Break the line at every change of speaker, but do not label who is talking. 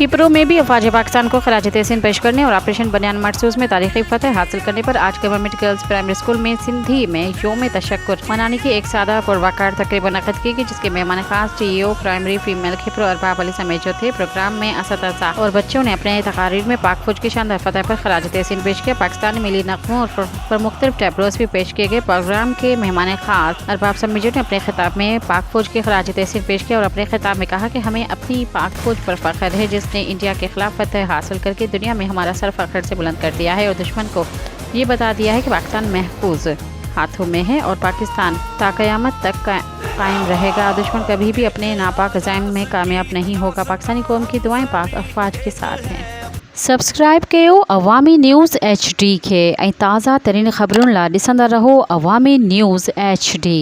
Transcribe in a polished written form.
खिपरू में भी अफवाज पाकिस्तान को खराज तहसीन पेश करने और ऑपरेशन बनियान मखसूस में तारीखी फतह हासिल करने पर आज गवर्नमेंट गर्ल्स प्राइमरी स्कूल में सिंधी में योम तशक्कुर मनाने की एक सादा पुरवकार तकरीब मुनक़्क़िद की गई, जिसके मेहमान खास टीईओ प्राइमरी फीमेल खिपरू अरबाब अली समेत जो थे। प्रोग्राम में असतिज़ा और बच्चों ने अपने तकारीर में पाक फौज की शानदार फतह पर खराज तहसीन पेश किया। पाकिस्तानी मिली नगमों और मुख्तलिफ टैबलोस भी पेश किए गए। प्रोग्राम के मेहमान खास अरबाब समेत ने अपने खिताब में पाक फौज के खराज तहसीन पेश किया और अपने खिताब में कहा कि हमें अपनी पाक फौज पर फख्र है, जिसने इंडिया के खिलाफ फतह हासिल करके दुनिया में हमारा सर फख्र से बुलंद कर दिया है और दुश्मन को ये बता दिया है कि पाकिस्तान महफूज हाथों में है और पाकिस्तान ताक़यामत तक कायम रहेगा। दुश्मन कभी भी अपने नापाक अज़ाइम में कामयाब नहीं होगा। पाकिस्तानी कौम की दुआएं पाक अफवाज के साथ हैं। सब्सक्राइब कयो अवामी न्यूज़ HD खे ऐं ताज़ा तरीन ख़बरुनि लाइ ॾिसंदा रहो अवामी न्यूज़ HD।